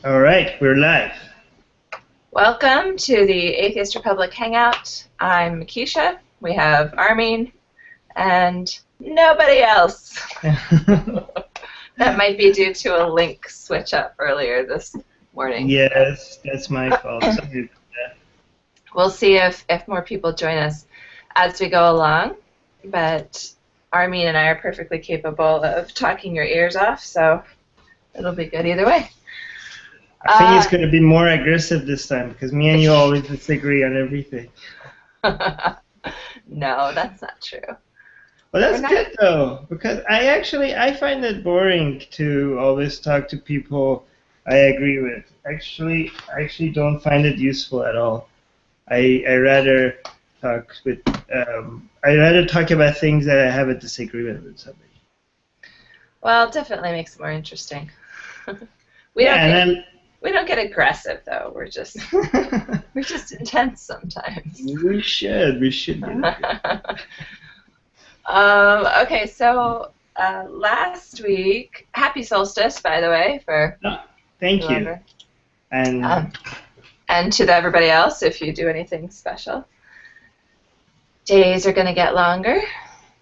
All right, we're live. Welcome to the Atheist Republic Hangout. I'm Keisha. We have Armin and nobody else. That might be due to a link switch up earlier this morning. Yes, that's my fault. Sorry about that. We'll see if more people join us as we go along, but Armin and I are perfectly capable of talking your ears off, so it'll be good either way. I think it's going to be more aggressive this time because me and you always disagree on everything. No, that's not true. Well, that's good though, because I find it boring to always talk to people I agree with. I actually don't find it useful at all. I rather talk with I rather talk about things that I have a disagreement with somebody. Well, it definitely makes it more interesting. We don't get aggressive though. We're just intense sometimes. We should get Okay, so last week, happy solstice, by the way, for thank whoever. You. And to everybody else, if you do anything special. Days are going to get longer,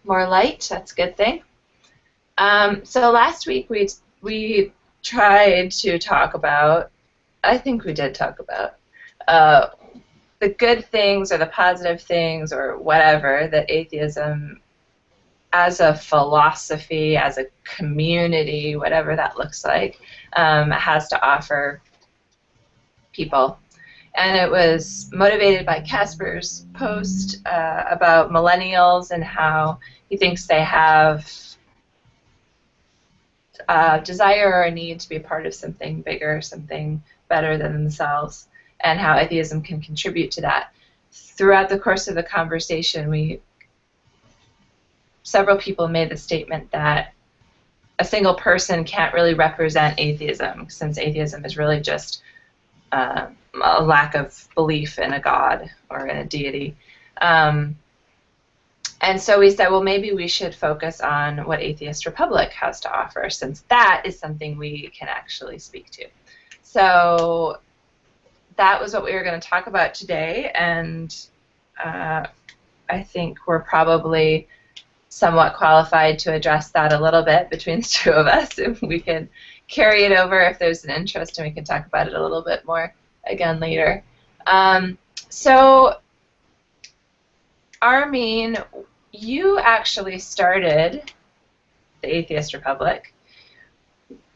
more light. That's a good thing. So last week we tried to talk about, I think we did talk about, the good things or the positive things or whatever that atheism as a philosophy, as a community, whatever that looks like, has to offer people. And it was motivated by Casper's post about millennials and how he thinks they have a desire or a need to be a part of something bigger, something better than themselves, and how atheism can contribute to that. Throughout the course of the conversation, several people made the statement that a single person can't really represent atheism, since atheism is really just a lack of belief in a god or in a deity. And so we said, well, maybe we should focus on what Atheist Republic has to offer, since that is something we can actually speak to. So that was what we were going to talk about today, and I think we're probably somewhat qualified to address that a little bit between the two of us. If we can carry it over if there's an interest, and we can talk about it a little bit more again later. So Armin, you actually started the Atheist Republic.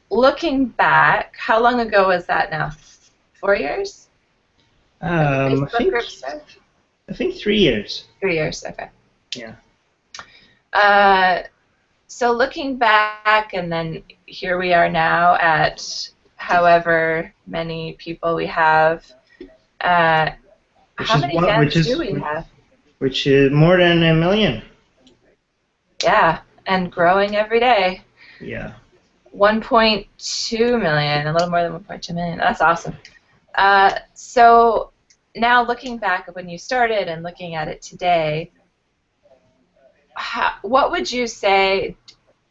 Looking back, how long ago was that now? 4 years? I think 3 years. 3 years, okay. Yeah. So looking back, and then here we are now at however many people we have. How many fans do we have? Which is more than 1 million. Yeah, and growing every day. Yeah. 1.2 million, a little more than 1.2 million. That's awesome. So now looking back at when you started and looking at it today, what would you say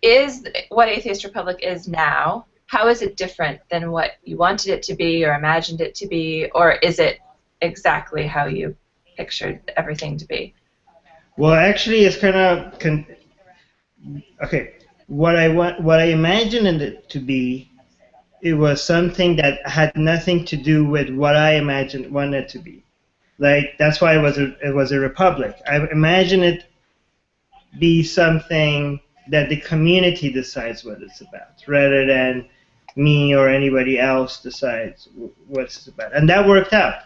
is what Atheist Republic is now? How is it different than what you wanted it to be or imagined it to be, or is it exactly how you pictured everything to be? Well, actually, it's kind of okay. What I imagined it to be, it was something that had nothing to do with what I wanted it to be. Like that's why it was a republic. I imagined it be something that the community decides what it's about, rather than me or anybody else decides what it's about, and that worked out.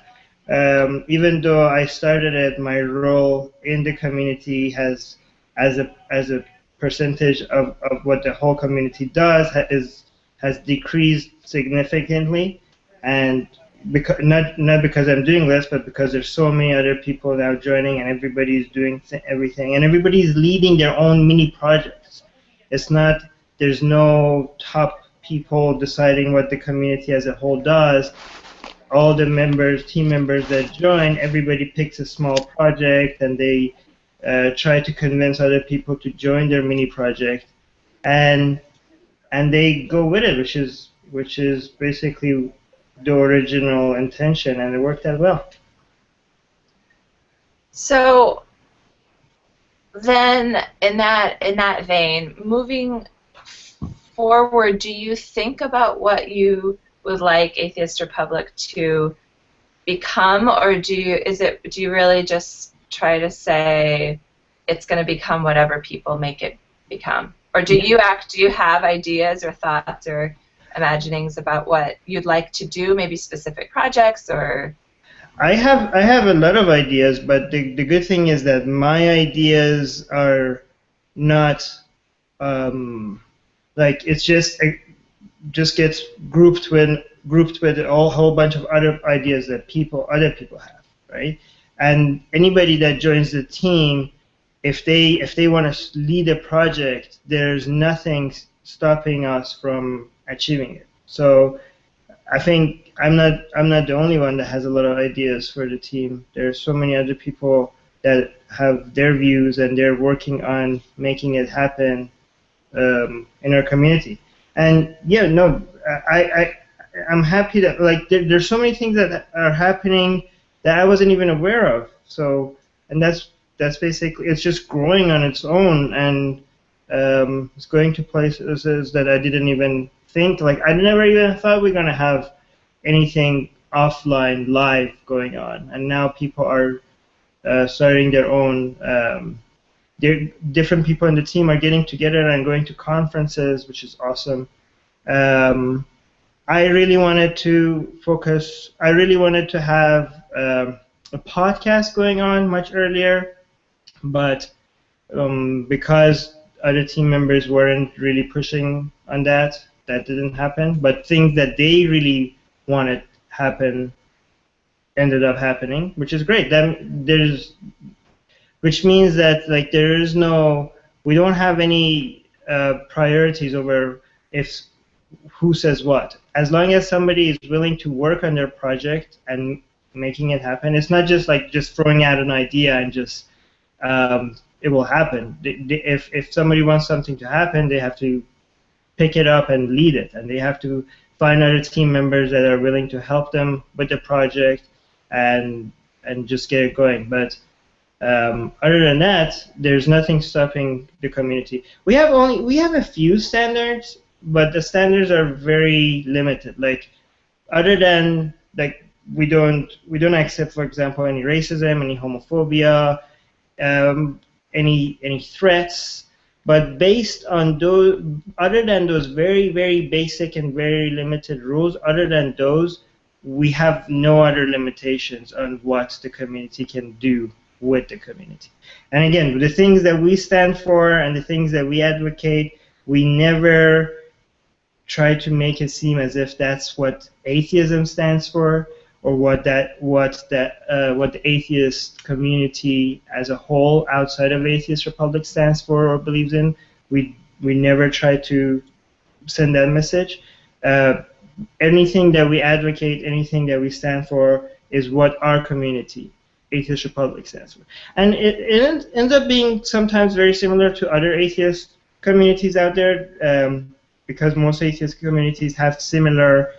Even though I started it, my role in the community as a percentage of what the whole community does has decreased significantly, and not because I'm doing less, but because there's so many other people now joining, and everybody's doing everything, and everybody's leading their own mini projects. There's no top people deciding what the community as a whole does. All the team members that join, everybody picks a small project, and they try to convince other people to join their mini project, and they go with it, which is basically the original intention, and it worked out well. So then, in that vein, moving forward, do you think about what you would like Atheist Republic to become, or do you really just try to say it's going to become whatever people make it become, or do you have ideas or thoughts or imaginings about what you'd like to do, maybe specific projects or? I have a lot of ideas, but the good thing is that my ideas are not like it's just gets grouped with a whole bunch of other ideas that other people have, right? And anybody that joins the team, if they want to lead a project, there's nothing stopping us from achieving it. So I think I'm not the only one that has a lot of ideas for the team. There's so many other people that have their views and they're working on making it happen in our community. And yeah, no, I'm happy that like there's so many things that are happening that I wasn't even aware of. So and that's basically it's just growing on its own and it's going to places that I didn't even think. Like I never even thought we are gonna have anything offline live going on, and now people are starting their own. Different people in the team are getting together and going to conferences, which is awesome. I really wanted to focus. I really wanted to have a podcast going on much earlier, but because other team members weren't really pushing on that didn't happen. But things that they really wanted happen ended up happening, which is great. Which means that like we don't have any priorities over if who says what. As long as somebody is willing to work on their project and making it happen, it's not just like just throwing out an idea and just it will happen. If somebody wants something to happen, they have to pick it up and lead it, and they have to find other team members that are willing to help them with the project and just get it going. But other than that, there's nothing stopping the community. We have a few standards, but the standards are very limited. Like other than like we don't accept, for example, any racism, any homophobia, any threats. But based on those, other than those very, very basic and very limited rules, other than those, we have no other limitations on what the community can do with the community. And again, the things that we stand for and the things that we advocate, we never try to make it seem as if that's what atheism stands for, or what the atheist community as a whole outside of Atheist Republic stands for or believes in. We never try to send that message. Anything that we advocate, anything that we stand for, is what our community, Atheist Republic, stands for. And it ends up being sometimes very similar to other atheist communities out there, because most atheist communities have similar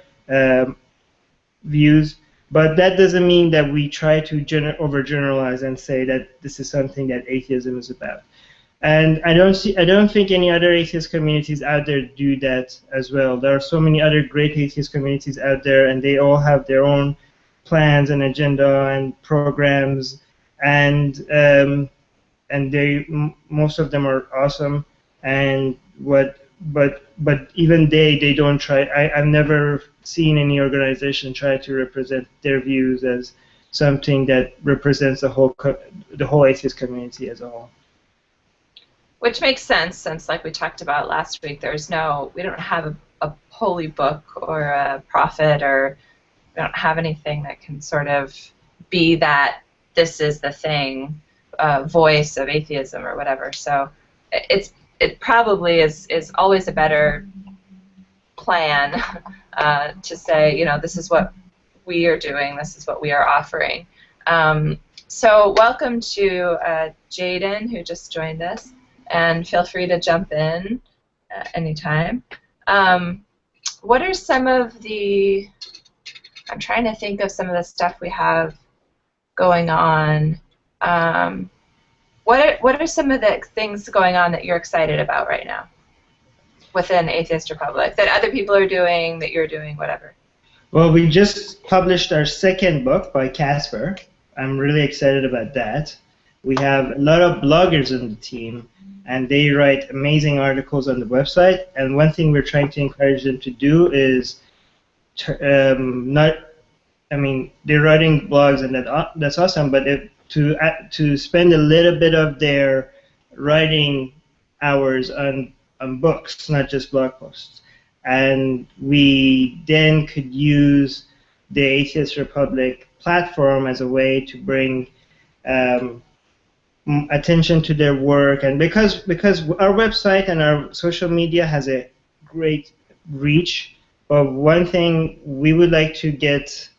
views. But that doesn't mean that we try to overgeneralize and say that this is something that atheism is about. And I don't think any other atheist communities out there do that as well. There are so many other great atheist communities out there, and they all have their own plans and agenda and programs, and most of them are awesome. And but even they don't try. I've never seen any organization try to represent their views as something that represents the whole atheist community as a whole. Which makes sense, since, like we talked about last week, we don't have a holy book or a prophet, or we don't have anything that can sort of be that this is the thing, voice of atheism or whatever. So it probably is always a better plan to say, this is what we are doing, this is what we are offering. So welcome to Jaden, who just joined us, and feel free to jump in anytime. What are some of the I'm trying to think of some of the stuff we have going on. What are some of the things going on that you're excited about right now within Atheist Republic that other people are doing, that you're doing, whatever? Well, we just published our second book by Casper. I'm really excited about that. We have a lot of bloggers in the team, and they write amazing articles on the website. And one thing we're trying to encourage them to do is they're writing blogs, and that's awesome, but to spend a little bit of their writing hours on books, not just blog posts. And we then could use the Atheist Republic platform as a way to bring attention to their work, and because our website and our social media has a great reach, but one thing we would like to get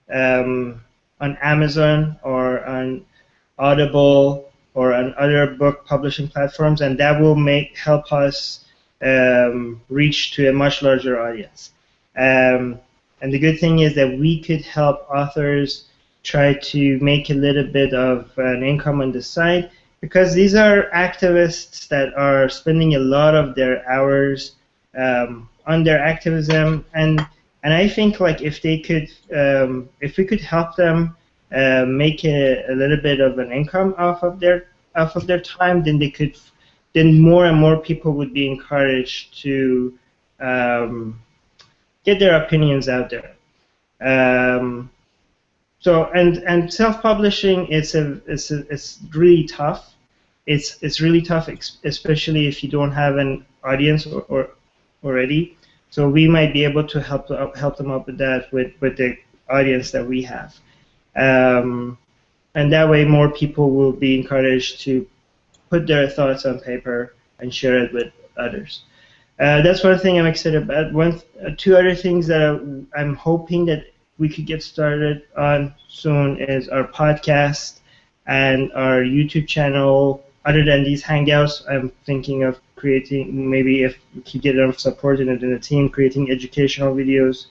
on Amazon or on Audible or on other book publishing platforms, and that will help us reach to a much larger audience. And the good thing is that we could help authors try to make a little bit of an income on the side, because these are activists that are spending a lot of their hours on their activism, and I think like if we could help them make a little bit of an income off of their time, then more and more people would be encouraged to get their opinions out there. So and self-publishing, it's really tough. It's really tough, especially if you don't have an audience or already. So we might be able to help them up with that with the audience that we have, and that way more people will be encouraged to put their thoughts on paper and share it with others. That's one thing I'm excited about. Two other things that I'm hoping that we could get started on soon is our podcast and our YouTube channel. Other than these Hangouts, I'm thinking of creating, maybe if we could get enough support in the team, creating educational videos.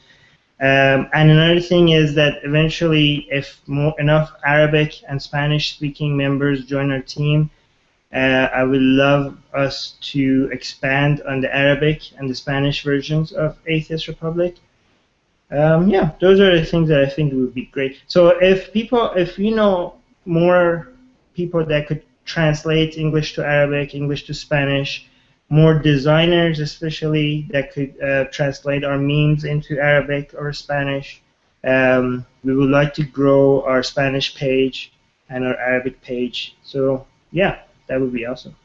And another thing is that eventually, if enough Arabic and Spanish-speaking members join our team, I would love us to expand on the Arabic and the Spanish versions of Atheist Republic. Yeah, those are the things that I think would be great. So if you know more people that could translate English to Arabic, English to Spanish, more designers especially that could translate our memes into Arabic or Spanish, we would like to grow our Spanish page and our Arabic page. So yeah, that would be awesome.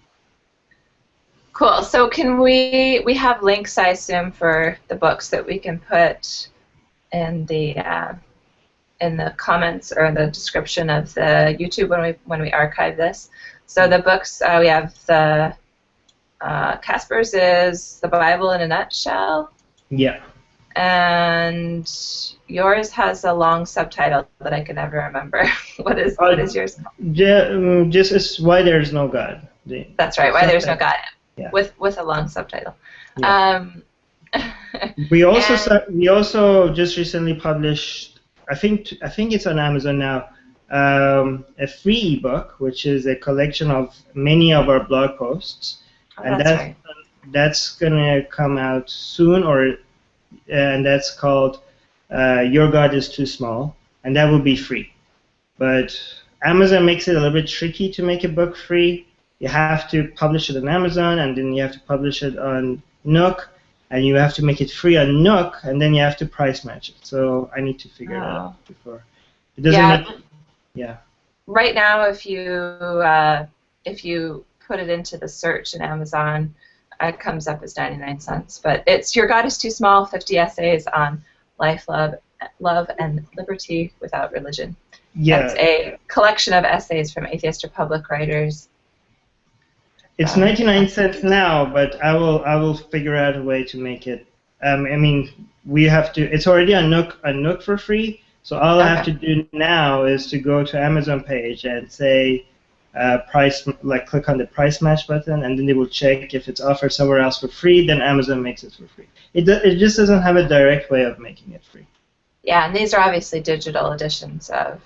Cool. So can we have links, I assume, for the books that we can put in the comments or in the description of the YouTube when we archive this. So the books, we have the Casper's is The Bible in a Nutshell. Yeah. And yours has a long subtitle that I can never remember. What is yours? Just as Why There's No God. That's right. Why There's No God. Yeah. With a long subtitle. Yeah. We also just recently published, I think it's on Amazon now, a free ebook, which is a collection of many of our blog posts, and that's gonna come out soon, and that's called Your God is Too Small, and that will be free. But Amazon makes it a little bit tricky to make a book free. You have to publish it on Amazon, and then you have to publish it on Nook, and you have to make it free on Nook, and then you have to price match it. So I need to figure that out before. It doesn't yeah. Right now, if you put it into the search in Amazon, it comes up as 99 cents. But it's Your God is Too Small, 50 essays on life, love, and liberty without religion. Yeah. That's a collection of essays from Atheist Republic writers. It's 99 cents now, but I will figure out a way to make it. I mean, we have to. It's already on Nook for free. So all I have to do now is to go to Amazon page and say price, like click on the price match button, and then they will check if it's offered somewhere else for free. Then Amazon makes it for free. It just doesn't have a direct way of making it free. Yeah, and these are obviously digital editions of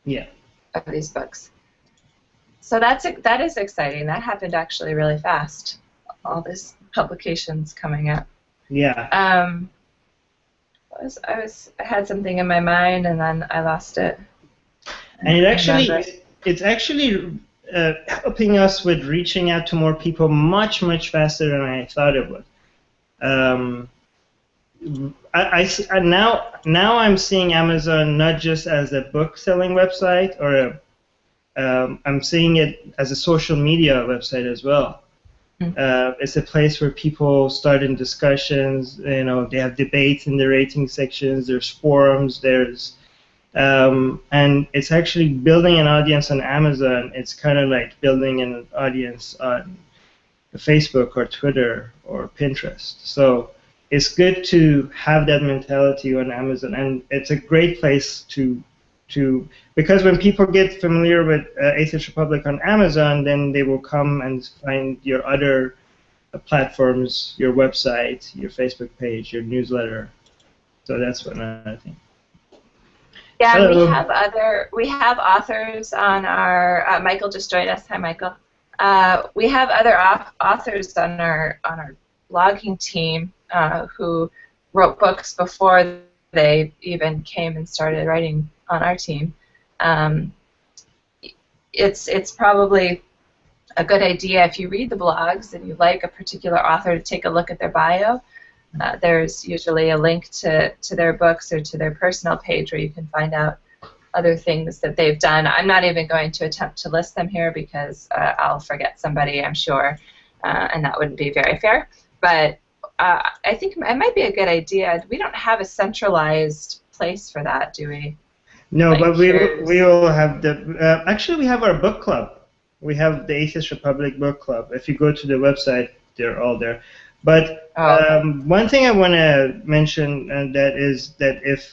Yeah. of these books. So that is exciting. That happened actually really fast. All these publications coming out. Yeah. I had something in my mind and then I lost it. And Remember. it's actually helping us with reaching out to more people much, much faster than I thought it would. Um, now I'm seeing Amazon not just as a book selling website or I'm seeing it as a social media website as well. It's a place where people start in discussions. You know, they have debates in the rating sections. There's forums. And it's actually building an audience on Amazon. It's kind of like building an audience on Facebook or Twitter or Pinterest. So it's good to have that mentality on Amazon, and it's a great place to because when people get familiar with Atheist Republic on Amazon, then they will come and find your other platforms, your website, your Facebook page, your newsletter. So that's what I think. Yeah, and So, we have authors on our. Michael just joined us. Hi, Michael. We have other authors on our blogging team who wrote books before they even came and started writing on our team. It's probably a good idea if you read the blogs and you like a particular author to take a look at their bio. There's usually a link to their books or to their personal page where you can find out other things that they've done. I'm not even going to attempt to list them here because I'll forget somebody, I'm sure, and that wouldn't be very fair. But I think it might be a good idea. We don't have a centralized place for that, do we? no, Like, but we will have the actually we have our book club. We have the Atheist Republic book club. If you go to the website, they're all there. But one thing I want to mention that is that if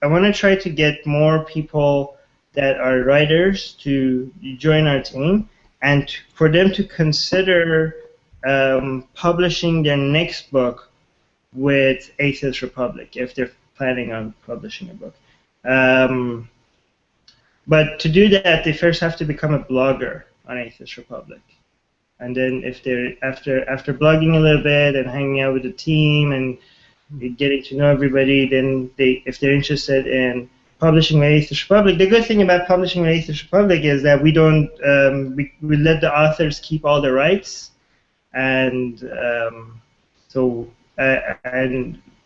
I want to try to get more people that are writers to join our team and for them to consider publishing their next book with Atheist Republic if they're planning on publishing a book. But to do that, they first have to become a blogger on Atheist Republic. And then if they're after blogging a little bit and hanging out with the team and getting to know everybody, then if they're interested in publishing with Atheist Republic, the good thing about publishing with Atheist Republic is that we don't we let the authors keep all the rights, and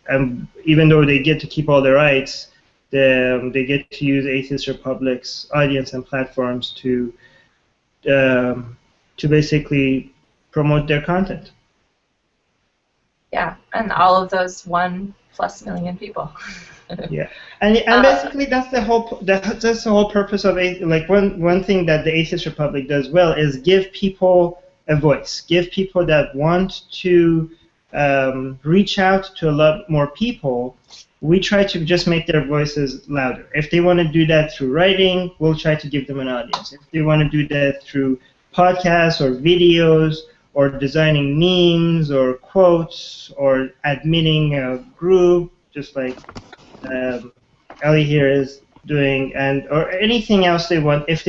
and even though they get to keep all the rights, they get to use Atheist Republic's audience and platforms to basically promote their content. Yeah, and all of those 1+ million people. Yeah, and basically that's the whole purpose of one thing that the Atheist Republic does well is give people a voice, give people that want to reach out to a lot more people. We try to just make their voices louder. If they want to do that through writing, we'll try to give them an audience. If they want to do that through podcasts or videos or designing memes or quotes or admitting a group, just like Ellie here is doing, or anything else they want. If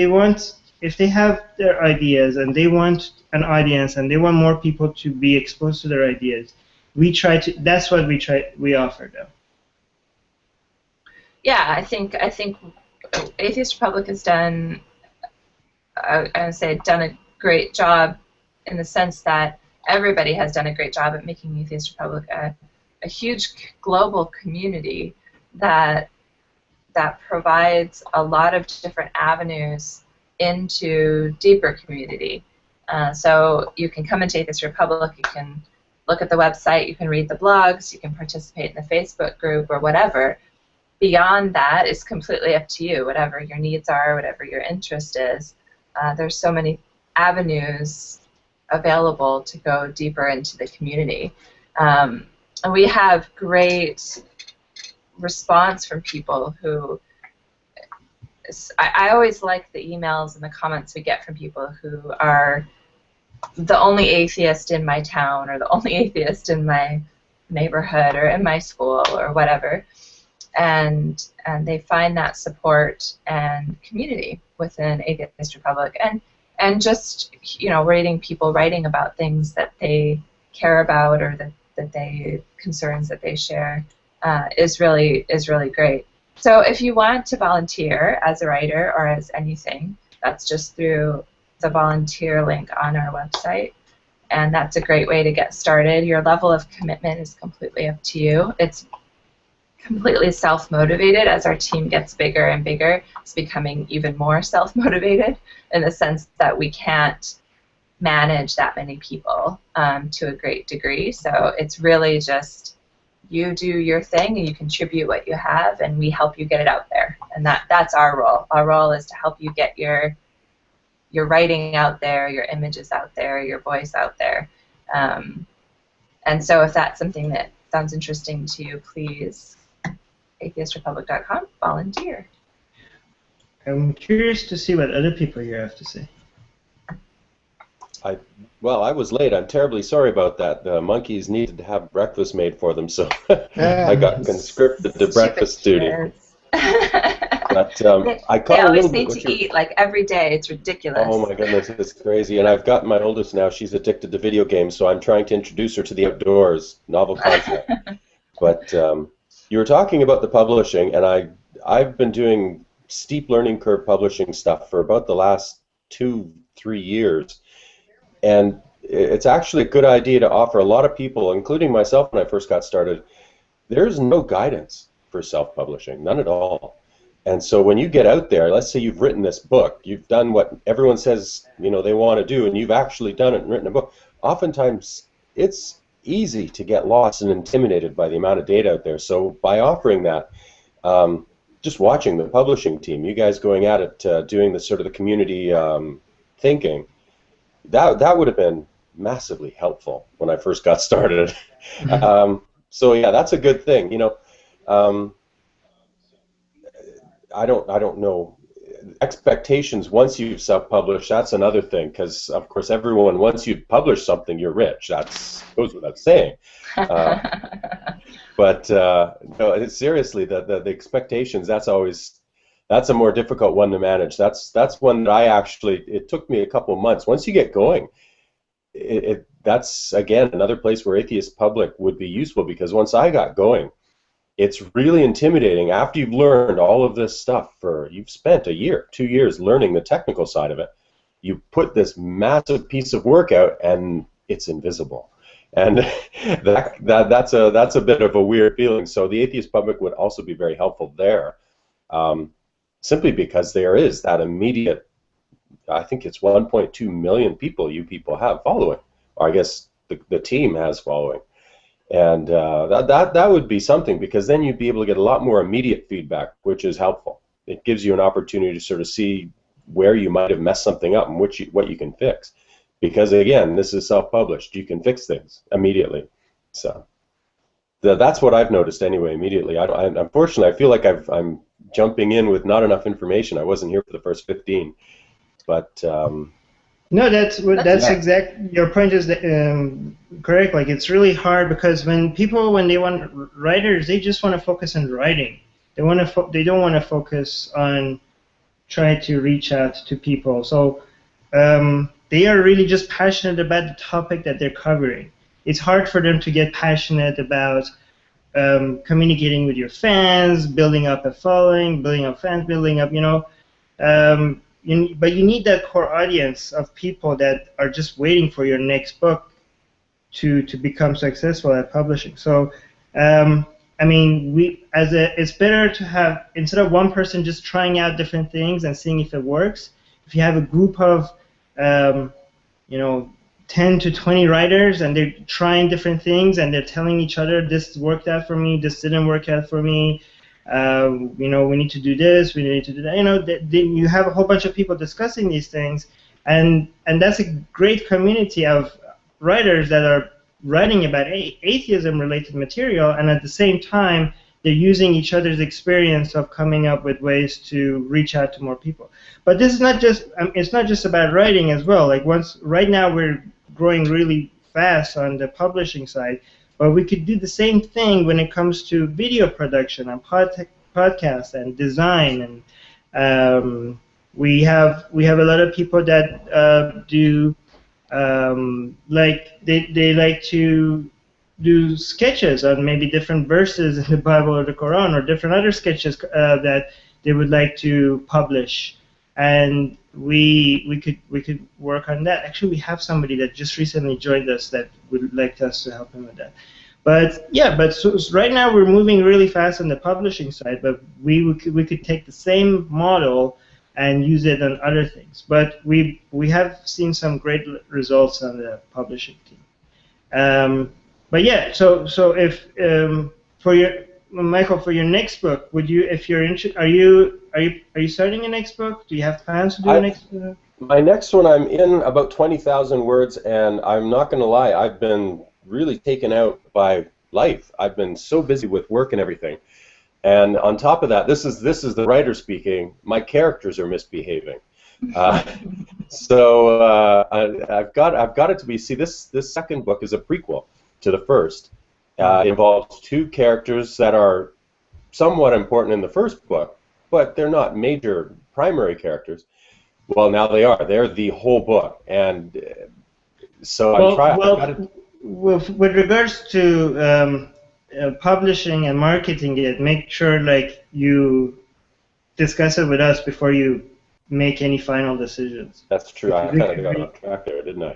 they have their ideas and they want an audience and they want more people to be exposed to their ideas, that's what we offer them. Yeah, I think Atheist Republic has done, I would say, done a great job in the sense that everybody has done a great job at making Atheist Republic a huge global community that provides a lot of different avenues into deeper community. So you can come into Atheist Republic, you can look at the website, you can read the blogs, you can participate in the Facebook group or whatever. Beyond that, it's completely up to you, whatever your needs are, whatever your interest is. There's so many avenues available to go deeper into the community. And we have great response from people who, I always like the emails and the comments we get from people who are the only atheist in my town or the only atheist in my neighborhood or in my school or whatever. and they find that support and community within Atheist Republic, and just, you know, reading people writing about things that they care about, or that they concerns that they share, is really great. So if you want to volunteer as a writer or as anything, that's just through the volunteer link on our website, and that's a great way to get started. Your level of commitment is completely up to you. It's completely self-motivated. As our team gets bigger and bigger, it's becoming even more self-motivated, in the sense that we can't manage that many people to a great degree. So it's really just you do your thing and you contribute what you have, and we help you get it out there. And that's our role. Our role is to help you get your writing out there, your images out there, your voice out there. And so if that's something that sounds interesting to you, please, atheistrepublic.com, volunteer. I'm curious to see what other people here have to say. Well, I was late. I'm terribly sorry about that. The monkeys needed to have breakfast made for them, so I got conscripted to breakfast duty. But I caught they always a little need bit to eat like every day. It's ridiculous. Oh my goodness, it's crazy. And I've got my oldest now. She's addicted to video games, so I'm trying to introduce her to the outdoors. Novel concept. But you were talking about the publishing, and I've been doing steep learning curve publishing stuff for about the last 2-3 years. And it's actually a good idea to offer a lot of people, including myself when I first got started, there's no guidance for self-publishing, none at all. And so when you get out there, let's say you've written this book, you've done what everyone says, you know, they want to do, and you've actually done it and written a book, oftentimes it's easy to get lost and intimidated by the amount of data out there. So by offering that, just watching the publishing team, you guys going at it, doing the sort of the community thinking, that would have been massively helpful when I first got started. So yeah, that's a good thing. You know, I don't know. Expectations once you've self-published, that's another thing, because of course everyone, once you've published something, you're rich. That goes without saying. But no, seriously, the expectations, that's a more difficult one to manage. That's one that it took me a couple of months. Once you get going, that's again another place where Atheist Public would be useful, because once I got going, it's really intimidating. After you've learned all of this stuff, you've spent a year, 2 years learning the technical side of it, you put this massive piece of work out and it's invisible. And that's a bit of a weird feeling. So the Atheist Public would also be very helpful there. Simply because there is that immediate, I think it's 1.2 million people you people have following, or I guess the team has following, and that would be something, because then you'd be able to get a lot more immediate feedback, which is helpful. It gives you an opportunity to sort of see where you might have messed something up and what you can fix, because again, this is self-published. You can fix things immediately, so. That's what I've noticed anyway. Immediately, unfortunately, I feel like I'm jumping in with not enough information. I wasn't here for the first 15, but no, that's exact. Your point is correct. Like, it's really hard, because when they want writers, they just want to focus on writing. They don't want to focus on trying to reach out to people. So they are really just passionate about the topic that they're covering. It's hard for them to get passionate about communicating with your fans, building up a following, building up fans, building up, but you need that core audience of people that are just waiting for your next book to become successful at publishing. So, I mean, it's better to have, instead of one person just trying out different things and seeing if it works, if you have a group of, 10 to 20 writers, and they're trying different things, and they're telling each other, this worked out for me, this didn't work out for me, we need to do this, we need to do that. You have a whole bunch of people discussing these things, and that's a great community of writers that are writing about atheism-related material, and at the same time, they're using each other's experience of coming up with ways to reach out to more people. But this is not just, it's not just about writing as well. Like, right now we're growing really fast on the publishing side, But we could do the same thing when it comes to video production and podcasts and design, and we have a lot of people that do like they like to do sketches on maybe different verses in the Bible or the Quran, or different other sketches that they would like to publish, and we could work on that. Actually, we have somebody that just recently joined us that would like us to help him with that. But yeah, so right now we're moving really fast on the publishing side, but we could take the same model and use it on other things. But we have seen some great results on the publishing team. But yeah, so if for your Michael, for your next book, would you, if you're are you starting a next book? Do you have plans to do a next book? My next one, I'm in about 20,000 words, and I'm not going to lie, I've been really taken out by life. I've been so busy with work and everything. And on top of that, this is the writer speaking. My characters are misbehaving. So I've got it to be. See, this second book is a prequel to the first. It involves two characters that are somewhat important in the first book, but they're not major primary characters. Well, now they are. They're the whole book, and so I'm trying. With regards to publishing and marketing it, make sure like you discuss it with us before you make any final decisions. That's true. I kind of got off track there, didn't I?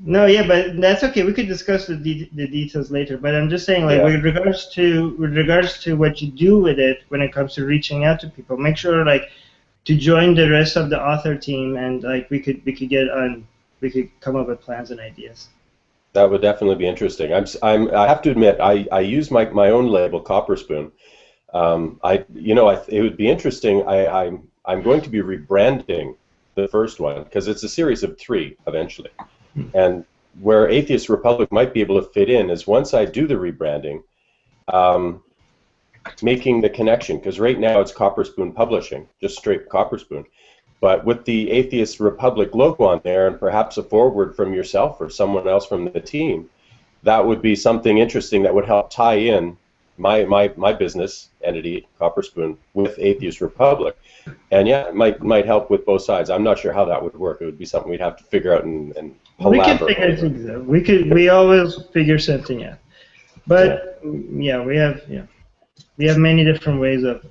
No, but that's okay. We could discuss the details later. But I'm just saying, like, with regards to what you do with it when it comes to reaching out to people, make sure like to join the rest of the author team, and like we could come up with plans and ideas. That would definitely be interesting. I have to admit, I use my own label, Copper Spoon. It would be interesting. I'm going to be rebranding the first one because it's a series of 3 eventually. And where Atheist Republic might be able to fit in is once I do the rebranding, making the connection, because right now it's Copper Spoon Publishing, just straight Copper Spoon. But with the Atheist Republic logo on there and perhaps a foreword from yourself or someone else from the team, that would be something interesting that would help tie in my business entity, Copper Spoon, with Atheist Republic. And yeah, it might help with both sides. I'm not sure how that would work. It would be something we'd have to figure out and we can figure things out. We always figure something out. But we have many different ways of,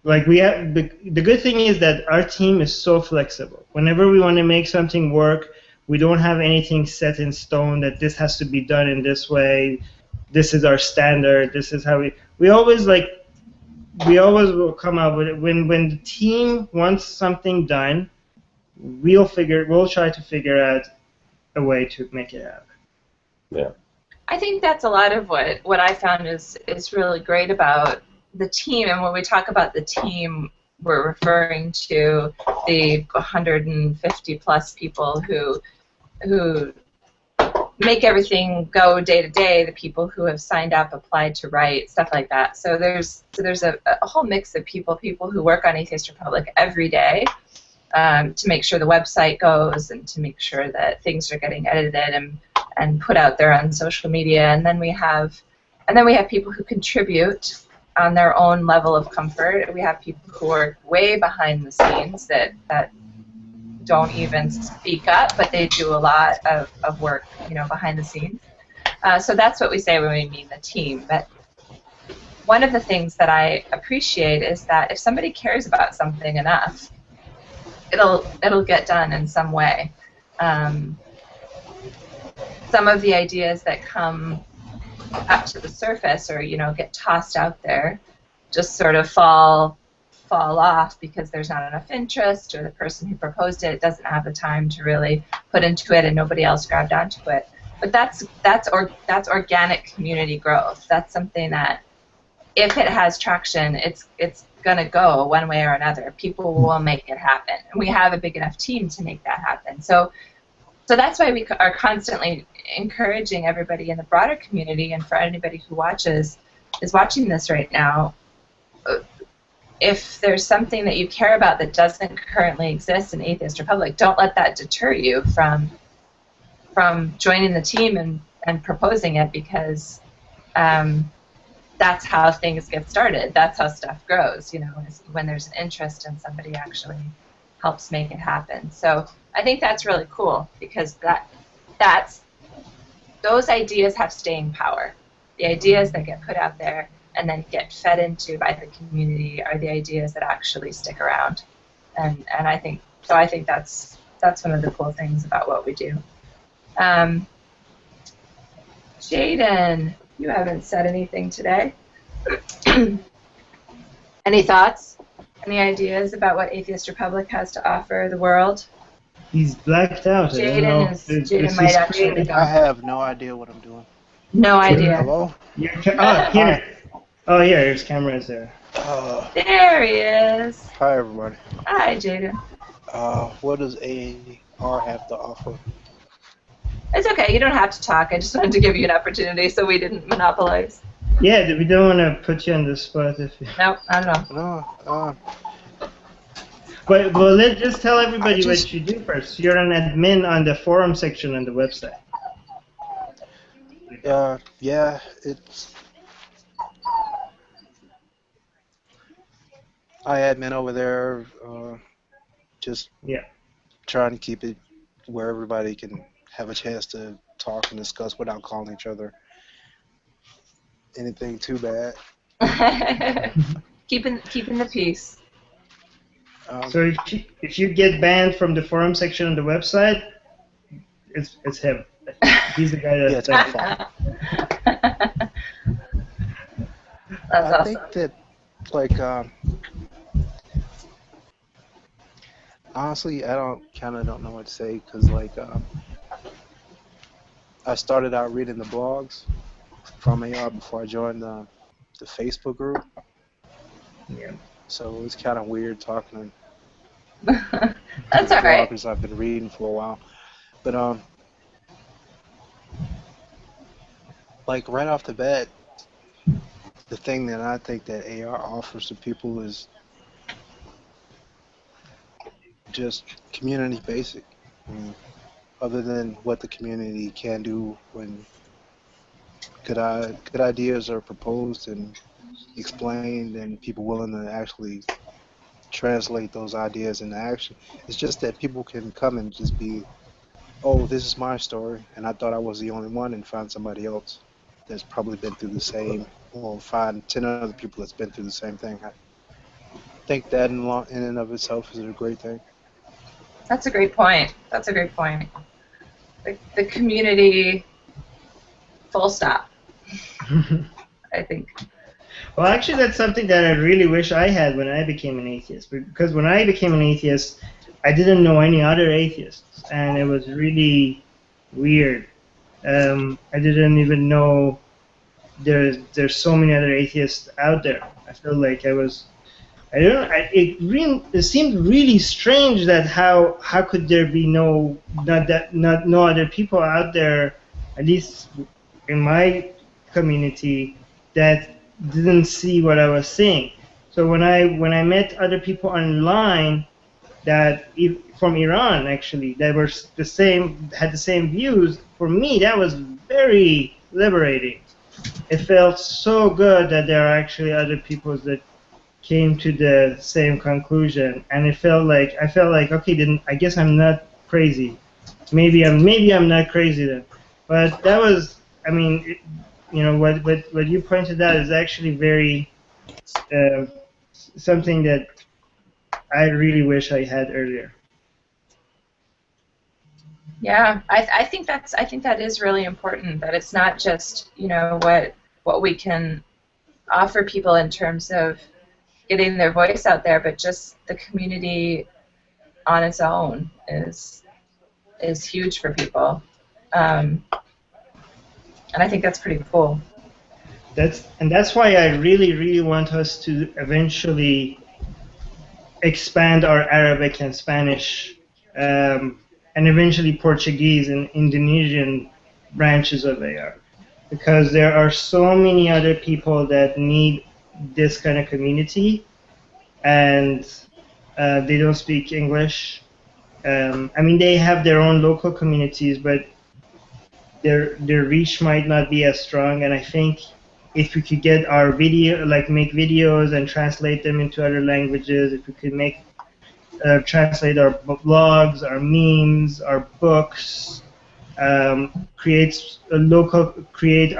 like, we have the good thing is that our team is so flexible. Whenever we want to make something work, we don't have anything set in stone that this has to be done in this way. This is our standard. This is how we always will come up with it. When the team wants something done, we'll try to figure out a way to make it happen. Yeah. I think that's a lot of what I found is really great about the team. And when we talk about the team, we're referring to the 150 plus people who make everything go day to day, the people who have signed up, applied to write, stuff like that. So there's a whole mix of people who work on Atheist Republic every day to make sure the website goes and to make sure that things are getting edited and put out there on social media. And then we have people who contribute on their own level of comfort. We have people who are way behind the scenes that don't even speak up, but they do a lot of work, behind the scenes. So that's what we say when we mean the team. But one of the things that I appreciate is that if somebody cares about something enough, it'll get done in some way. Some of the ideas that come up to the surface or get tossed out there just sort of fall off because there's not enough interest, or the person who proposed it doesn't have the time to really put into it and nobody else grabbed onto it. But that's organic community growth. That's something that if it has traction, it's going to go one way or another. People will make it happen. And we have a big enough team to make that happen. So that's why we are constantly encouraging everybody in the broader community, and for anybody who is watching this right now, if there's something that you care about that doesn't currently exist in Atheist Republic, don't let that deter you from from joining the team and proposing it, because that's how things get started. That's how stuff grows, you know, is when there's an interest and somebody actually helps make it happen. So I think that's really cool, because those ideas have staying power. The ideas that get put out there and then get fed into by the community are the ideas that actually stick around. And I think that's one of the cool things about what we do. Jaden, you haven't said anything today. Any thoughts? Any ideas about what Atheist Republic has to offer the world? He's blacked out. Jaden might actually be I gone. have no idea what I'm doing. No idea. Hello? Here. Oh, yeah, his camera is there. There he is. Hi, everybody. Hi, Jaden. What does AR have to offer? It's okay. You don't have to talk. I just wanted to give you an opportunity so we didn't monopolize. Yeah, we don't want to put you on the spot. No, I don't know. No, But let's just tell everybody what you do first. You're an admin on the forum section on the website. yeah, it's... I admin over there, just trying to keep it where everybody can have a chance to talk and discuss without calling each other anything too bad. keeping the peace. So if you get banned from the forum section on the website, it's him. He's the guy that's yeah, it's my fault. That's I awesome. think that, like, honestly, I kind of don't know what to say, because, like, I started out reading the blogs from AR before I joined the Facebook group. Yeah. So it's kind of weird talking That's to all right. bloggers I've been reading for a while. But like right off the bat, the thing that I think that AR offers to people is just community basic. I mean, other than what the community can do when good ideas are proposed and explained and people willing to actually translate those ideas into action. It's just that people can come and just be, oh, this is my story, and I thought I was the only one, and find somebody else that's probably been through the same, or find 10 other people that's been through the same thing. I think that in and of itself is a great thing. That's a great point. That's a great point. The community, full stop. I think. Well, actually, that's something that I really wish I had when I became an atheist. Because when I became an atheist, I didn't know any other atheists, and it was really weird. I didn't even know there's so many other atheists out there. I feel like it seemed really strange that how could there be no other people out there, at least in my community, that didn't see what I was seeing. So when I met other people online that from Iran actually that were had the same views, for me that was very liberating. It felt so good that there are actually other people that came to the same conclusion, and I felt like okay, then I guess I'm not crazy. Maybe I'm not crazy then. But that was, I mean, what you pointed out is actually very something that I really wish I had earlier. Yeah, I think that is really important. That it's not just what we can offer people in terms of getting their voice out there, but just the community on its own is huge for people, and I think that's pretty cool. That's why I really want us to eventually expand our Arabic and Spanish, and eventually Portuguese and Indonesian branches of AR, because there are so many other people that need this kind of community, and they don't speak English. I mean, they have their own local communities, but their reach might not be as strong. And I think if we could get our video, like make videos and translate them into other languages, if we could make translate our blogs, our memes, our books, create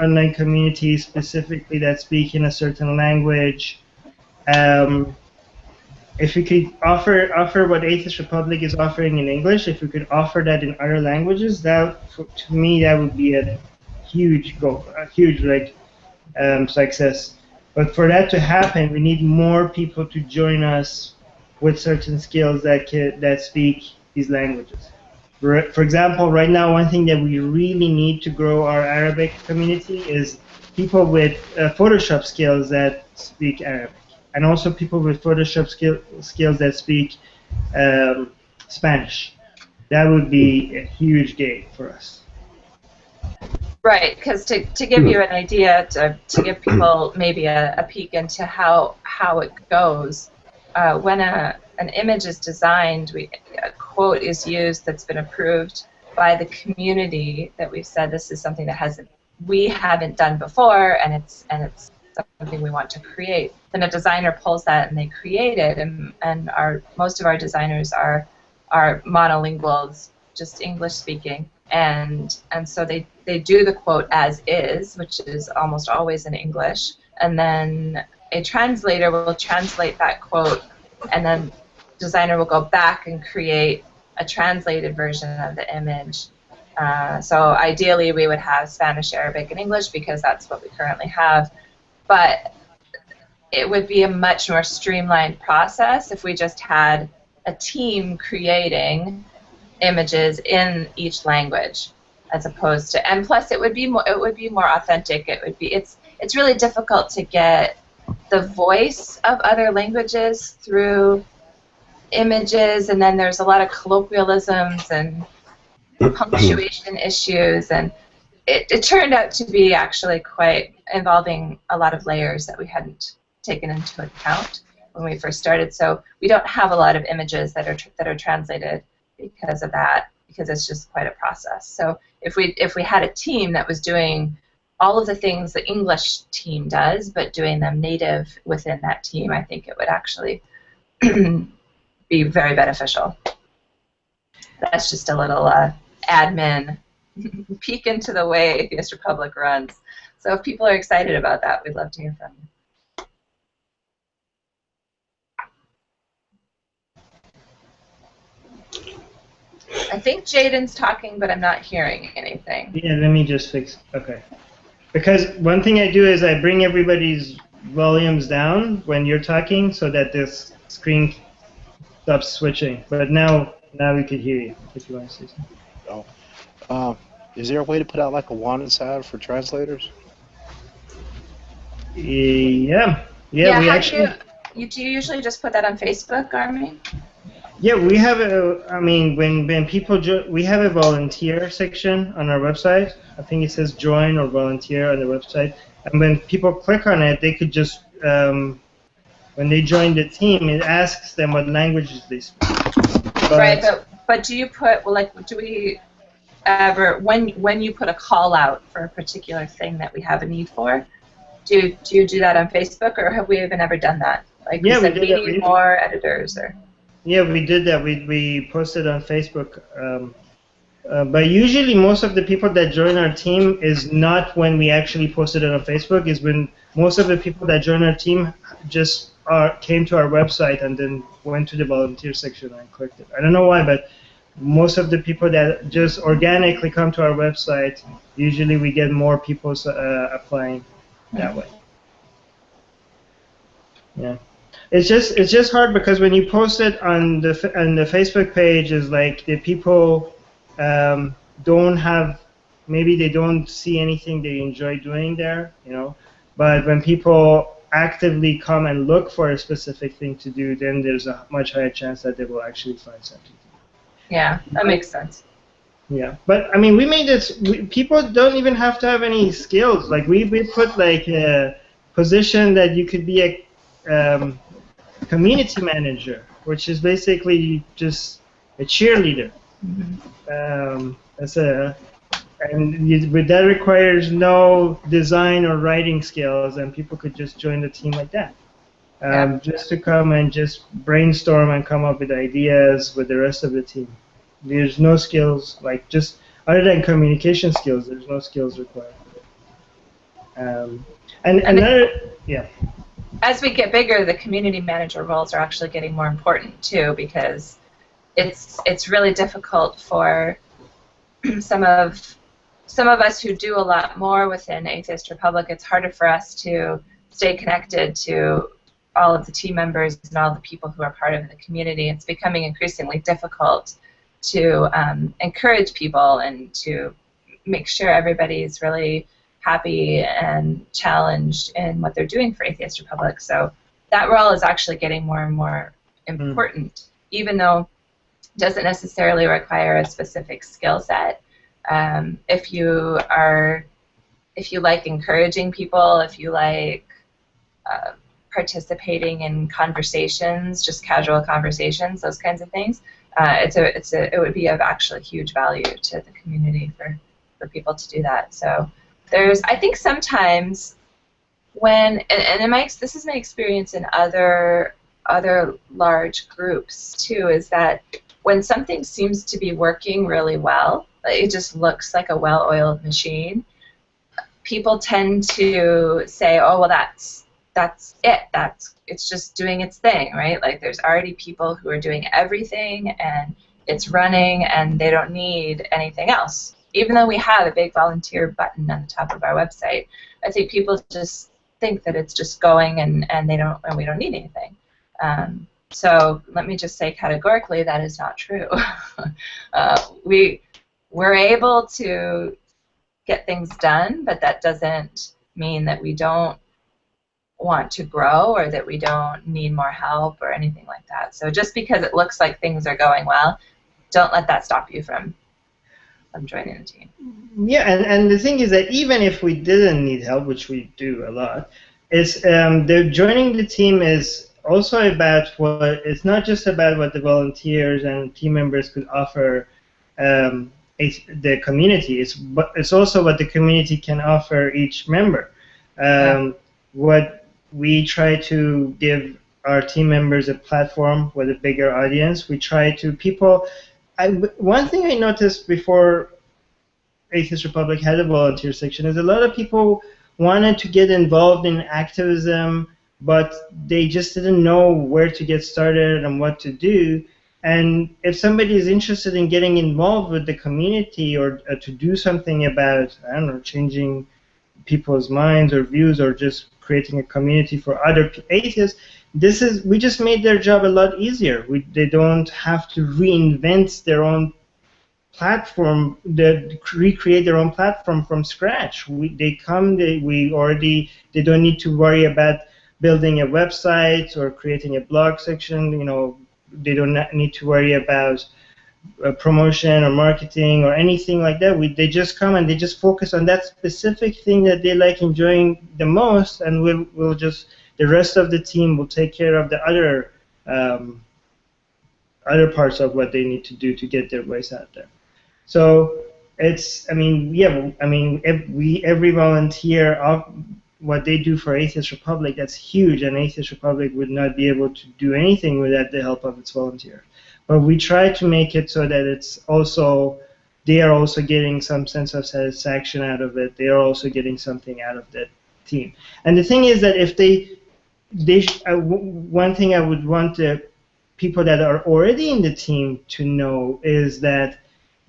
online communities specifically that speak in a certain language. If we could offer what Atheist Republic is offering in English, if we could offer that in other languages, to me that would be a huge goal, a huge success. But for that to happen, we need more people to join us with certain skills that speak these languages. For example, right now, one thing that we really need to grow our Arabic community is people with Photoshop skills that speak Arabic, and also people with Photoshop skills that speak Spanish. That would be a huge gain for us. Right, because to give you an idea, to give people maybe a peek into how it goes, when an image is designed, a quote is used that's been approved by the community that we've said this is something that we haven't done before, and it's something we want to create. Then a designer pulls that and they create it, and most of our designers are monolinguals, just English speaking, and so they do the quote as is, which is almost always in English, and then a translator will translate that quote, and then designer will go back and create a translated version of the image. So ideally we would have Spanish, Arabic, and English because that's what we currently have, but it would be a much more streamlined process if we just had a team creating images in each language, as opposed to, and plus it would be more authentic. It's really difficult to get the voice of other languages through images, and then there's a lot of colloquialisms and punctuation issues, and it turned out to be actually quite involving a lot of layers that we hadn't taken into account when we first started. So we don't have a lot of images that are translated because of that, because it's just quite a process. So if we had a team that was doing all of the things the English team does, but doing them native within that team, I think it would actually be very beneficial. That's just a little admin peek into the way Atheist Republic runs. So if people are excited about that, we'd love to hear from you. I think Jaden's talking, but I'm not hearing anything. Yeah, let me just fix. Okay. Because one thing I do is I bring everybody's volumes down when you're talking so that this screen stops switching. But now we can hear you if you want to say something. Oh. Is there a way to put out like a wanted sign for translators? Yeah. Yeah, we actually. Do you usually just put that on Facebook, Armin? Yeah, we have when people we have a volunteer section on our website. I think it says join or volunteer on the website. And when people click on it, they could just, when they join the team, it asks them what languages they speak. Right, but do you put, do we ever, when you put a call out for a particular thing that we have a need for, do you do that on Facebook, or have we even ever done that? Like, yeah, we need more editors, or? Yeah, we did that. We posted on Facebook. But usually most of the people that join our team is not when we actually posted it on Facebook, is when most of the people that join our team just came to our website and then went to the volunteer section and clicked it. I don't know why, but most of the people that just organically come to our website, usually we get more people applying that way. Yeah. It's just hard because when you post it on the Facebook page, is like the people don't have, maybe they don't see anything they enjoy doing there, you know. But when people actively come and look for a specific thing to do, then there's a much higher chance that they will actually find something. Yeah, that makes sense. Yeah, but I mean, we made this. People don't even have to have any skills. Like we put like a position that you could be a community manager, which is basically just a cheerleader. Mm-hmm. But that requires no design or writing skills, and people could just join the team like that. Just to come and just brainstorm and come up with ideas with the rest of the team. There's no skills, like just other than communication skills, there's no skills required. And another, yeah. As we get bigger, the community manager roles are actually getting more important too, because it's really difficult for some of us who do a lot more within Atheist Republic. It's harder for us to stay connected to all of the team members and all the people who are part of the community. It's becoming increasingly difficult to encourage people and to make sure everybody is really happy and challenged in what they're doing for Atheist Republic. So that role is actually getting more and more important, even though it doesn't necessarily require a specific skill set. If you like encouraging people, if you like participating in conversations, just casual conversations, those kinds of things, it would be of actually huge value to the community for people to do that. So I think sometimes when, this is my experience in other large groups too, is that when something seems to be working really well, it just looks like a well-oiled machine, people tend to say, oh, well, that's it. It's just doing its thing, right? Like there's already people who are doing everything and it's running and they don't need anything else. Even though we have a big volunteer button on the top of our website, I think people just think that it's just going and we don't need anything. So let me just say categorically that is not true. We're able to get things done, but that doesn't mean that we don't want to grow or that we don't need more help or anything like that. So just because it looks like things are going well, don't let that stop you from joining the team. Yeah, and the thing is that even if we didn't need help, which we do a lot, the joining the team is also about it's not just about what the volunteers and team members could offer the community. It's also what the community can offer each member. What we try to give our team members a platform with a bigger audience. We try to one thing I noticed before Atheist Republic had a volunteer section is a lot of people wanted to get involved in activism, but they just didn't know where to get started and what to do. And if somebody is interested in getting involved with the community or to do something about, I don't know, changing people's minds or views or just creating a community for other atheists, we just made their job a lot easier. They don't have to reinvent their own platform, recreate their own platform from scratch. They don't need to worry about building a website or creating a blog section. They don't need to worry about promotion or marketing or anything like that. They just come and they just focus on that specific thing that they like enjoying the most, and the rest of the team will take care of the other parts of what they need to do to get their voice out there. So every volunteer, what they do for Atheist Republic, that's huge, and Atheist Republic would not be able to do anything without the help of its volunteers. But we try to make it so that they are also getting some sense of satisfaction out of it. They are also getting something out of that team. And the thing is that if one thing I would want the people that are already in the team to know is that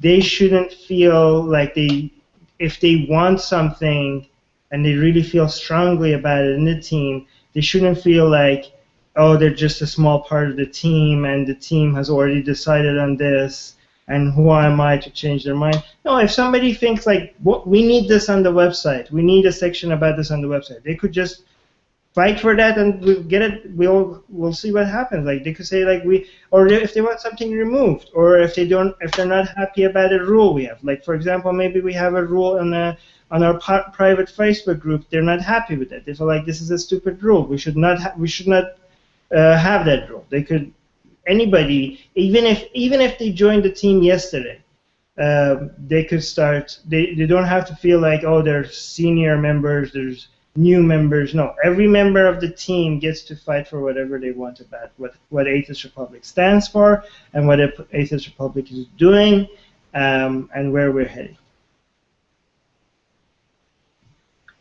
they shouldn't feel like if they want something and they really feel strongly about it in the team, they shouldn't feel like, oh, they're just a small part of the team and the team has already decided on this and who am I to change their mind? No, if somebody thinks like, we need this on the website, we need a section about this on the website, they could just fight for that and we'll get it. We'll see what happens. Like they could say like or if they want something removed, or if they're not happy about a rule we have. Like for example, maybe we have a rule on our private Facebook group. They're not happy with it. They feel like this is a stupid rule. We should not have that rule. Anybody, even if they joined the team yesterday, they could start. They don't have to feel like, oh, there's senior members, there's new members. No, every member of the team gets to fight for whatever they want about what Atheist Republic stands for and what Atheist Republic is doing, and where we're heading.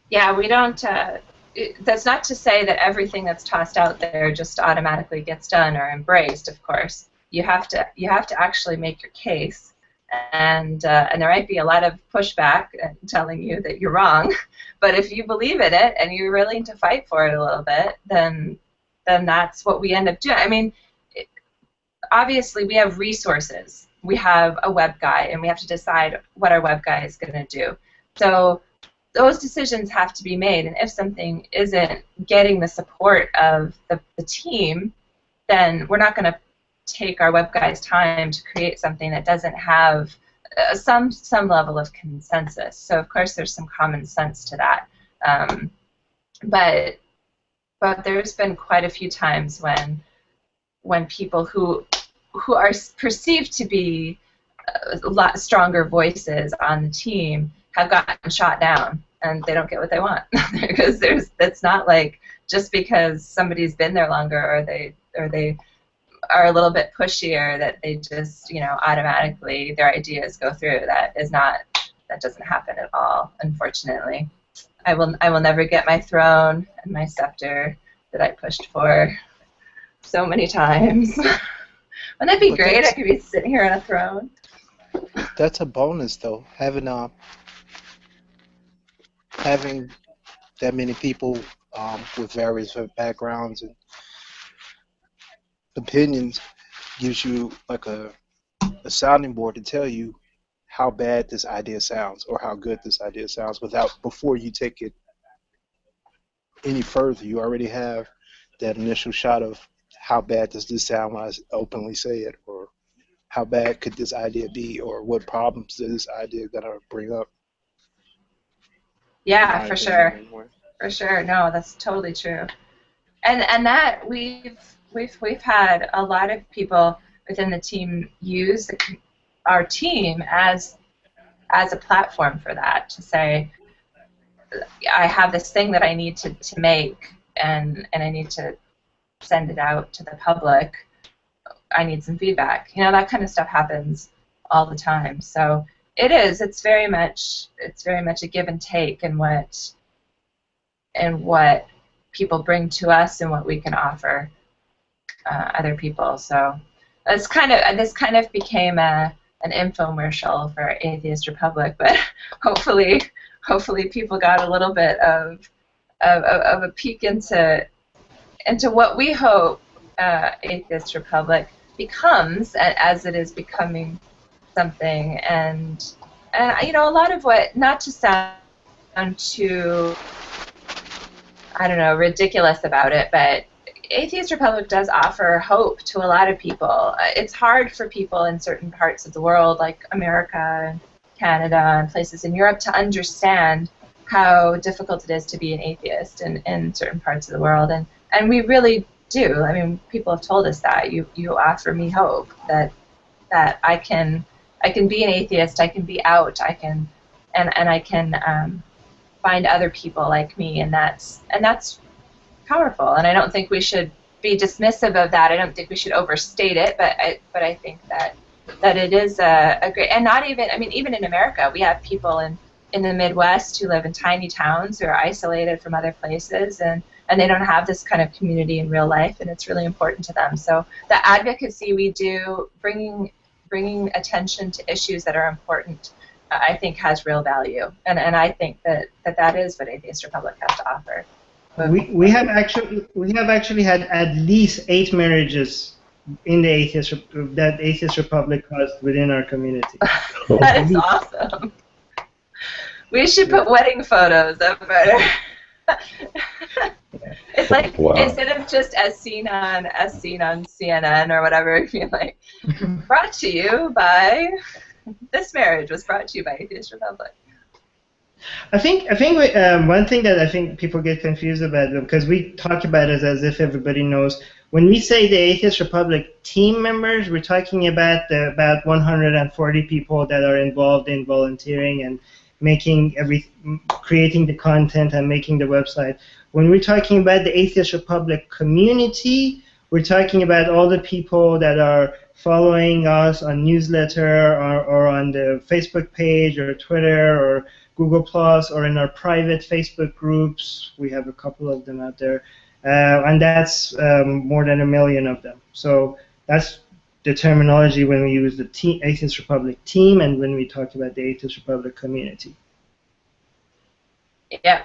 Yeah, we don't. That's not to say that everything that's tossed out there just automatically gets done or embraced. Of course, you have to actually make your case, and there might be a lot of pushback telling you that you're wrong. But if you believe in it and you're willing to fight for it a little bit, then that's what we end up doing. I mean, obviously we have resources. We have a web guy, and we have to decide what our web guy is going to do. So those decisions have to be made, and if something isn't getting the support of the team, then we're not going to take our web guy's time to create something that doesn't have some level of consensus. So of course there's some common sense to that, but there's been quite a few times when people who are perceived to be a lot stronger voices on the team have gotten shot down, and they don't get what they want because it's not like just because somebody's been there longer or they are a little bit pushier that they just automatically their ideas go through. That doesn't happen at all, unfortunately. I will never get my throne and my scepter that I pushed for so many times. Wouldn't that be great? I could be sitting here on a throne. That's a bonus, though. Having that many people with various backgrounds and opinions gives you like a sounding board to tell you how bad this idea sounds or how good this idea sounds before you take it any further. You already have that initial shot of how bad does this sound when I openly say it, or how bad could this idea be, or what problems is this idea gonna bring up. Yeah, for sure. For sure. No, that's totally true. And that we've had a lot of people within the team use our team as a platform for that, to say, I have this thing that I need to make, and I need to send it out to the public. I need some feedback. That kind of stuff happens all the time. So it's very much a give and take in what people bring to us and what we can offer other people. So this kind of became an infomercial for Atheist Republic, but hopefully people got a little bit of a peek into what we hope Atheist Republic becomes, as it is becoming something. And a lot of what, not to sound too, I don't know, ridiculous about it, but Atheist Republic does offer hope to a lot of people. It's hard for people in certain parts of the world, like America and Canada and places in Europe, to understand how difficult it is to be an atheist in certain parts of the world. And we really do. I mean, people have told us that. You offer me hope that I can be an atheist, I can be out, I can find other people like me, and that's powerful. And I don't think we should be dismissive of that. I don't think we should overstate it, but I think that it is a great, and not even, I mean, even in America, we have people in the Midwest who live in tiny towns who are isolated from other places, and they don't have this kind of community in real life, and it's really important to them. So the advocacy we do, bringing attention to issues that are important, I think has real value, and I think that is what Atheist Republic has to offer. We have actually had at least 8 marriages in the Atheist Republic caused within our community. That is awesome. We should put wedding photos up there. It's like, wow. Instead of just as seen on CNN or whatever, you're like, brought to you by, this marriage was brought to you by Atheist Republic. One thing that I think people get confused about, because we talk about it as if everybody knows. When we say the Atheist Republic team members, we're talking about the about 140 people that are involved in volunteering and creating the content and making the website. When we're talking about the Atheist Republic community, we're talking about all the people that are following us on newsletter or on the Facebook page or Twitter or Google Plus or in our private Facebook groups. We have a couple of them out there, and that's more than 1 million of them. So that's the terminology when we use the Atheist Republic team and when we talk about the Atheist Republic community. Yeah.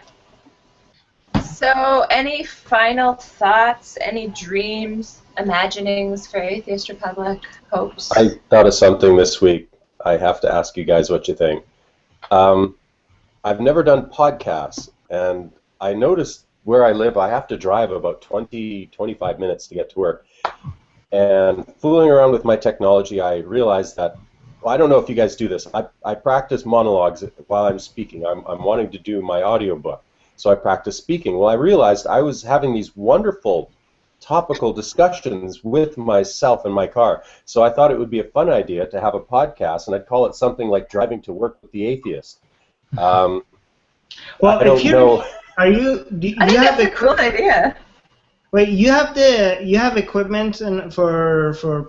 So, any final thoughts, any dreams, imaginings for Atheist Republic, hopes? I thought of something this week. I have to ask you guys what you think. I've never done podcasts, and I noticed where I live, I have to drive about 20-25 minutes to get to work. And fooling around with my technology, I realized that, well, I don't know if you guys do this. I practice monologues while I'm speaking. I'm wanting to do my audiobook. So I practice speaking. Well, I realized I was having these wonderful topical discussions with myself in my car. So I thought it would be a fun idea to have a podcast, and I'd call it something like Driving to Work with the Atheist. Well, I don't know. Are you? I think that's a cool idea. Wait, you have equipment and for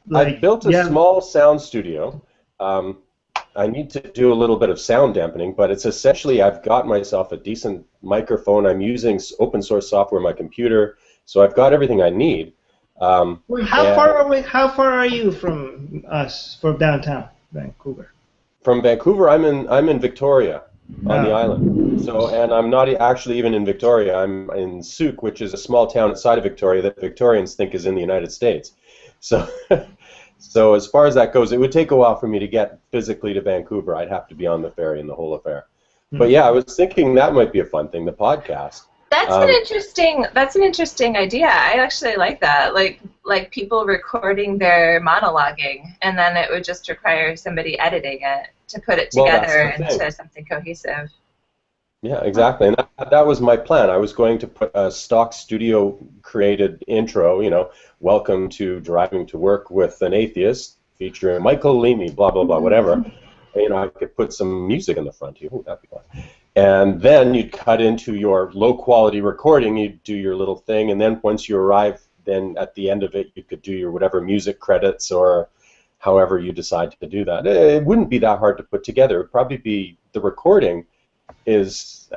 like. I've built a small sound studio. I need to do a little bit of sound dampening, but it's essentially I've got myself a decent microphone. I'm using open source software on my computer, so I've got everything I need. How far are you from us, from downtown Vancouver? From Vancouver, I'm in Victoria on the island. So, and I'm not actually even in Victoria. I'm in Souk, which is a small town outside of Victoria that Victorians think is in the United States. So. So as far as that goes, it would take a while for me to get physically to Vancouver. I'd have to be on the ferry and the whole affair. But yeah, I was thinking that might be a fun thing, the podcast. That's an interesting idea. I actually like that. Like people recording their monologuing, and then it would just require somebody editing it to put it together into something cohesive. Yeah, exactly. And that was my plan. I was going to put a stock studio created intro, welcome to Driving to Work with an Atheist, featuring Michael Leamy, blah, blah, blah, whatever. I could put some music in the front here. Ooh, that'd be fun. And then you'd cut into your low-quality recording. You'd do your little thing, and then once you arrive, then at the end of it, you could do your whatever music credits or however you decide to do that. It wouldn't be that hard to put together. It would probably be the recording. It's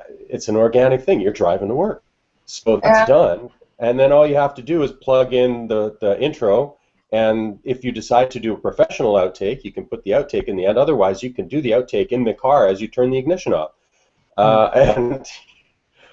an organic thing. You're driving to work. So that's done. And then all you have to do is plug in the intro, and if you decide to do a professional outtake, you can put the outtake in the end. Otherwise, you can do the outtake in the car as you turn the ignition off. And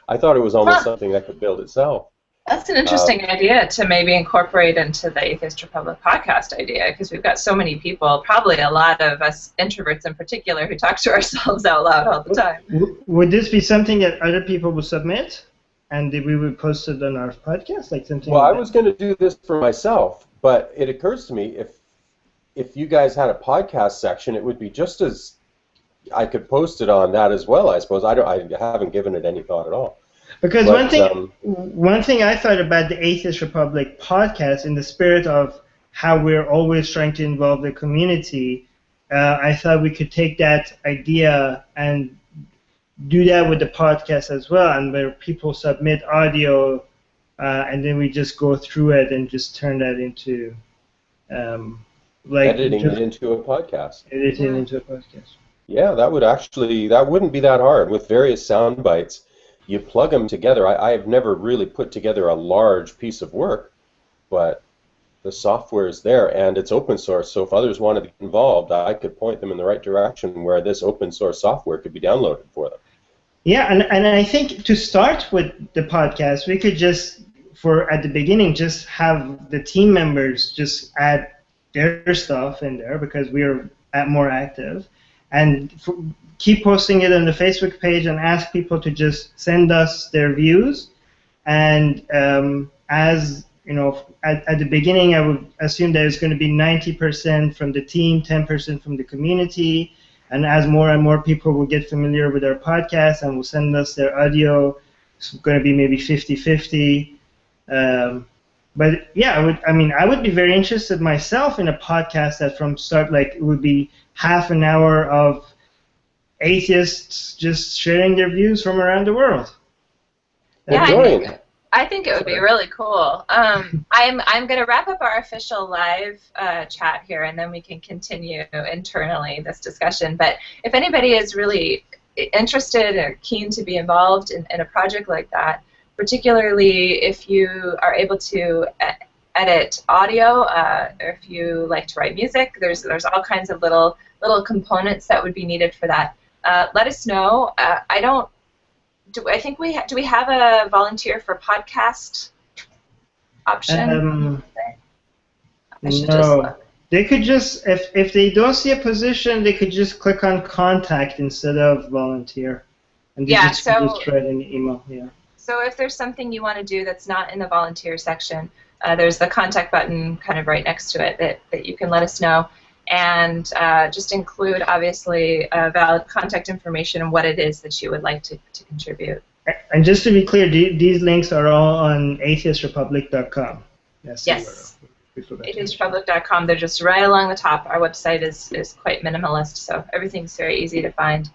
I thought it was almost something that could build itself. That's an interesting idea to maybe incorporate into the Atheist Republic podcast idea, because we've got so many people, probably a lot of us introverts in particular, who talk to ourselves out loud all the time. Would this be something that other people would submit, and we would post it on our podcast, like something? Well, I was going to do this for myself, but it occurs to me if you guys had a podcast section, it would be just as I could post it on that as well. I suppose I haven't given it any thought at all. Because one thing I thought about the Atheist Republic podcast, in the spirit of how we're always trying to involve the community, I thought we could take that idea and do that with the podcast as well, and where people submit audio, and then we just go through it and just turn that into editing it into a podcast. Editing into a podcast. Yeah, that wouldn't be that hard with various sound bites. You plug them together. I have never really put together a large piece of work, but the software is there and it's open source. So if others wanted to get involved, I could point them in the right direction where this open source software could be downloaded for them. Yeah, and I think to start with the podcast, we could just, at the beginning, just have the team members just add their stuff in there because we're more active, and keep posting it on the Facebook page and ask people to just send us their views. And as you know, at the beginning, I would assume there's going to be 90% from the team, 10% from the community, And as more and more people will get familiar with our podcast and will send us their audio, it's going to be maybe 50-50. But yeah, I would be very interested myself in a podcast that from start, like, it would be half an hour of atheists just sharing their views from around the world. Yeah, I think it would be really cool. I'm going to wrap up our official live chat here, and then we can continue internally this discussion. But if anybody is really interested or keen to be involved in a project like that, particularly if you are able to edit audio, or if you like to write music, there's all kinds of little components that would be needed for that. Let us know. Do we have a volunteer for podcast option? I should just look. They could just, if they don't see a position, they could just click on contact instead of volunteer, and they just write an email. Yeah. So if there's something you want to do that's not in the volunteer section, there's the contact button kind of right next to it that you can let us know. And just include, obviously, valid contact information and what it is that you would like to contribute. And just to be clear, these links are all on atheistrepublic.com. Yes, atheistrepublic.com. They're just right along the top. Our website is quite minimalist, so everything's very easy to find.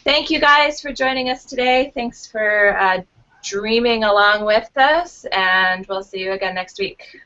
Thank you guys for joining us today. Thanks for dreaming along with us, and we'll see you again next week.